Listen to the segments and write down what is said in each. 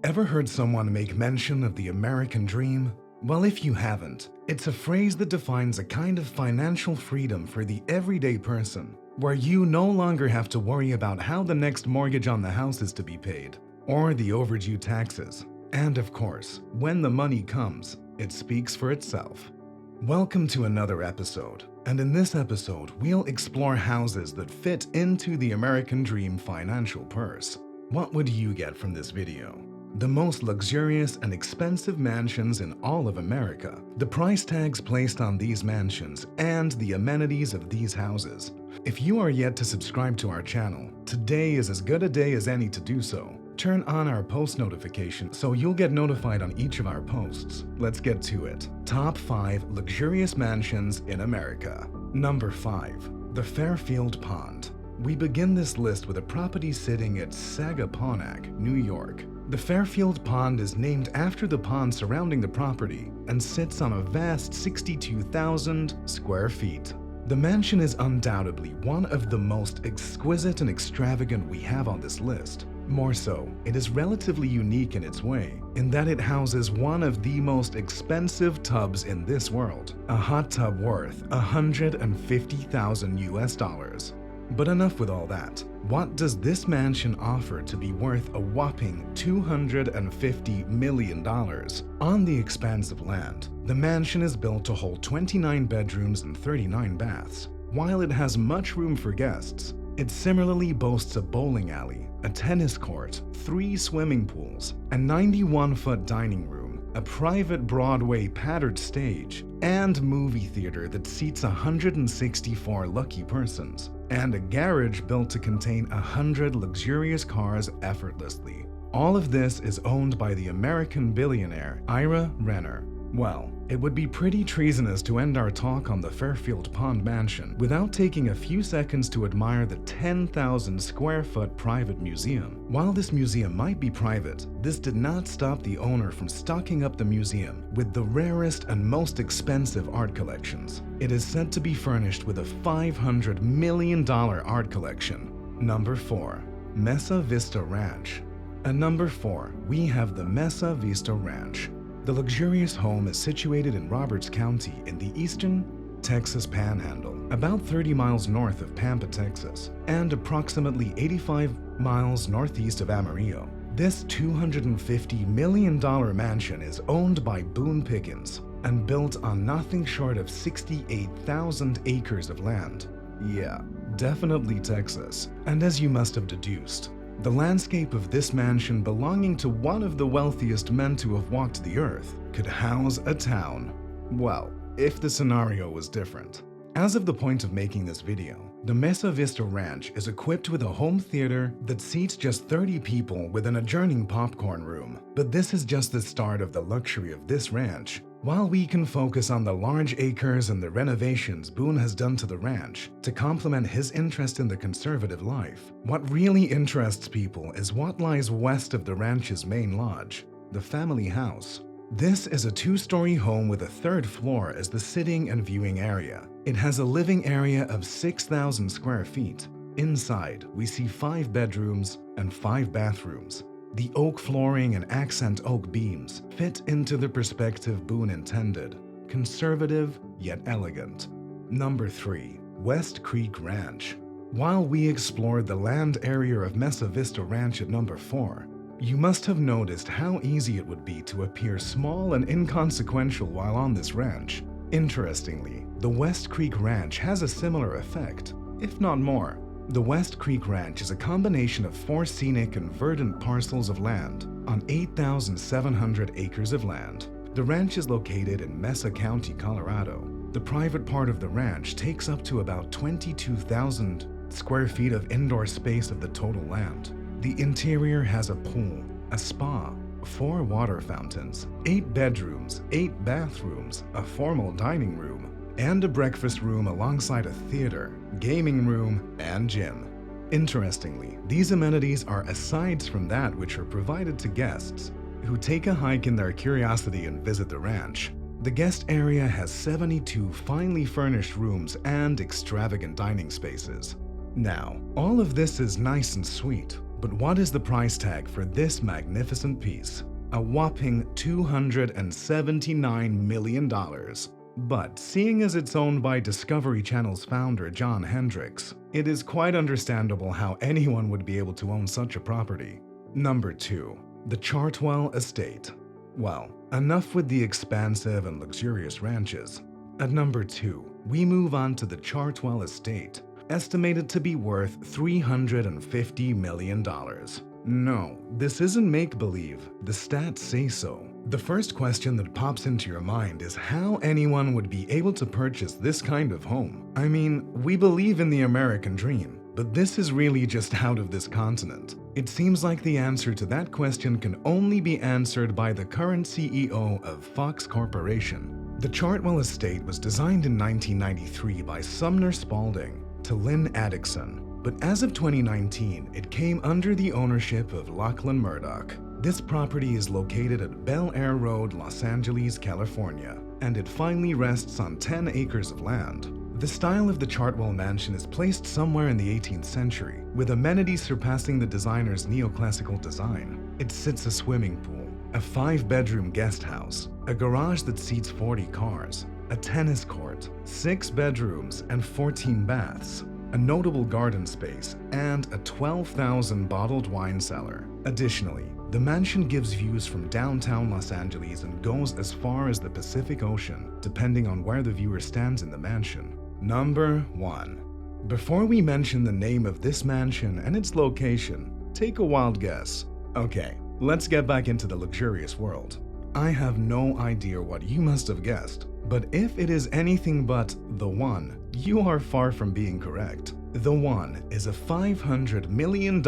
Ever heard someone make mention of the American dream? Well, if you haven't, it's a phrase that defines a kind of financial freedom for the everyday person, where you no longer have to worry about how the next mortgage on the house is to be paid, or the overdue taxes. And of course, when the money comes, it speaks for itself. Welcome to another episode, and in this episode, we'll explore houses that fit into the American dream financial purse. What would you get from this video? The most luxurious and expensive mansions in all of America, the price tags placed on these mansions, and the amenities of these houses. If you are yet to subscribe to our channel, today is as good a day as any to do so. Turn on our post notification so you'll get notified on each of our posts. Let's get to it. Top 5 luxurious mansions in America. Number 5. The Fairfield Pond. We begin this list with a property sitting at Sagaponack, New York. The Fairfield Pond is named after the pond surrounding the property and sits on a vast 62,000 square feet. The mansion is undoubtedly one of the most exquisite and extravagant we have on this list. More so, it is relatively unique in its way, in that it houses one of the most expensive tubs in this world, a hot tub worth $150,000 US. But enough with all that. What does this mansion offer to be worth a whopping $250 million? On the expanse of land, the mansion is built to hold 29 bedrooms and 39 baths. While it has much room for guests, it similarly boasts a bowling alley, a tennis court, 3 swimming pools, a 91-foot dining room, a private Broadway patterned stage, and movie theater that seats 164 lucky persons, and a garage built to contain 100 luxurious cars effortlessly. All of this is owned by the American billionaire Ira Renner. Well, it would be pretty treasonous to end our talk on the Fairfield Pond Mansion without taking a few seconds to admire the 10,000 square foot private museum. While this museum might be private, this did not stop the owner from stocking up the museum with the rarest and most expensive art collections. It is said to be furnished with a $500 million art collection. Number 4. Mesa Vista Ranch. At number 4, we have the Mesa Vista Ranch. The luxurious home is situated in Roberts County in the eastern Texas Panhandle, about 30 miles north of Pampa, Texas, and approximately 85 miles northeast of Amarillo. This $250 million mansion is owned by Boone Pickens and built on nothing short of 68,000 acres of land. Yeah, definitely Texas. And as you must have deduced, the landscape of this mansion, belonging to one of the wealthiest men to have walked the earth, could house a town. Well, if the scenario was different. As of the point of making this video, the Mesa Vista Ranch is equipped with a home theater that seats just 30 people with an adjoining popcorn room. But this is just the start of the luxury of this ranch. While we can focus on the large acres and the renovations Boone has done to the ranch to complement his interest in the conservative life, what really interests people is what lies west of the ranch's main lodge, the family house. This is a 2-story home with a 3rd floor as the sitting and viewing area. It has a living area of 6,000 square feet. Inside, we see 5 bedrooms and 5 bathrooms. The oak flooring and accent oak beams fit into the perspective Boone intended, conservative yet elegant. Number 3. West Creek Ranch. While we explored the land area of Mesa Vista Ranch at number 4, you must have noticed how easy it would be to appear small and inconsequential while on this ranch. Interestingly, the West Creek Ranch has a similar effect, if not more. The West Creek Ranch is a combination of 4 scenic and verdant parcels of land on 8,700 acres of land. The ranch is located in Mesa County, Colorado. The private part of the ranch takes up to about 22,000 square feet of indoor space of the total land. The interior has a pool, a spa, 4 water fountains, 8 bedrooms, 8 bathrooms, a formal dining room, and a breakfast room alongside a theater, gaming room, and gym. Interestingly, these amenities are asides from that which are provided to guests who take a hike in their curiosity and visit the ranch. The guest area has 72 finely furnished rooms and extravagant dining spaces. Now, all of this is nice and sweet, But what is the price tag for this magnificent piece? A whopping $279 million. But seeing as it's owned by Discovery Channel's founder John Hendricks, it is quite understandable how anyone would be able to own such a property. Number 2. The Chartwell Estate. Well, enough with the expansive and luxurious ranches. At number 2, we move on to the Chartwell Estate, estimated to be worth $350 million. No, this isn't make-believe, the stats say so. The first question that pops into your mind is how anyone would be able to purchase this kind of home. I mean, we believe in the American dream, but this is really just out of this continent. It seems like the answer to that question can only be answered by the current CEO of Fox Corporation. The Chartwell Estate was designed in 1993 by Sumner Spalding to Lynn Addison, but as of 2019, it came under the ownership of Lachlan Murdoch. This property is located at Bel Air Road, Los Angeles, California, and it finally rests on 10 acres of land. The style of the Chartwell mansion is placed somewhere in the 18th century, with amenities surpassing the designer's neoclassical design. It sits a swimming pool, a 5-bedroom guest house, a garage that seats 40 cars, a tennis court, 6 bedrooms and 14 baths, a notable garden space, and a 12,000 bottled wine cellar. Additionally, the mansion gives views from downtown Los Angeles and goes as far as the Pacific Ocean, depending on where the viewer stands in the mansion. Number 1. Before we mention the name of this mansion and its location, take a wild guess. Okay, let's get back into the luxurious world. I have no idea what you must have guessed, but if it is anything but The One, you are far from being correct. The One is a $500 million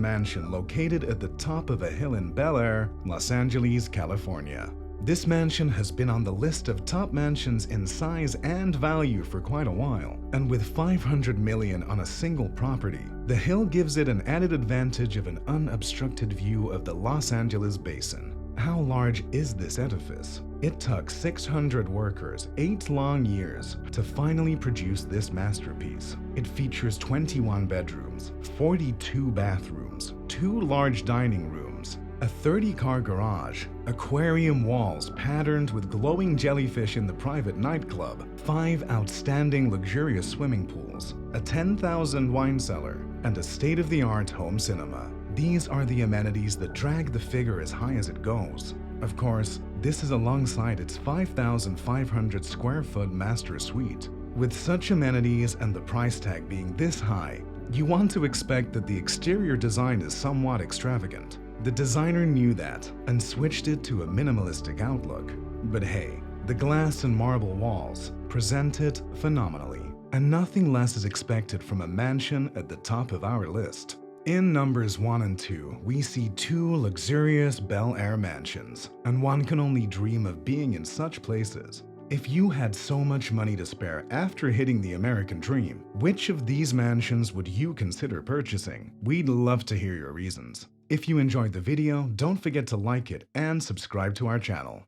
mansion located at the top of a hill in Bel Air, Los Angeles, California. This mansion has been on the list of top mansions in size and value for quite a while, and with $500 million on a single property, the hill gives it an added advantage of an unobstructed view of the Los Angeles basin. How large is this edifice? It took 600 workers 8 long years to finally produce this masterpiece. It features 21 bedrooms, 42 bathrooms, 2 large dining rooms, a 30-car garage, aquarium walls patterned with glowing jellyfish in the private nightclub, 5 outstanding luxurious swimming pools, a 10,000 wine cellar, and a state-of-the-art home cinema. These are the amenities that drag the figure as high as it goes. Of course, this is alongside its 5,500 square foot master suite. With such amenities and the price tag being this high, you want to expect that the exterior design is somewhat extravagant. The designer knew that and switched it to a minimalistic outlook. But hey, the glass and marble walls present it phenomenally, and nothing less is expected from a mansion at the top of our list. In numbers 1 and 2, we see 2 luxurious Bel Air mansions, and one can only dream of being in such places. If you had so much money to spare after hitting the American dream, which of these mansions would you consider purchasing? We'd love to hear your reasons. If you enjoyed the video, don't forget to like it and subscribe to our channel.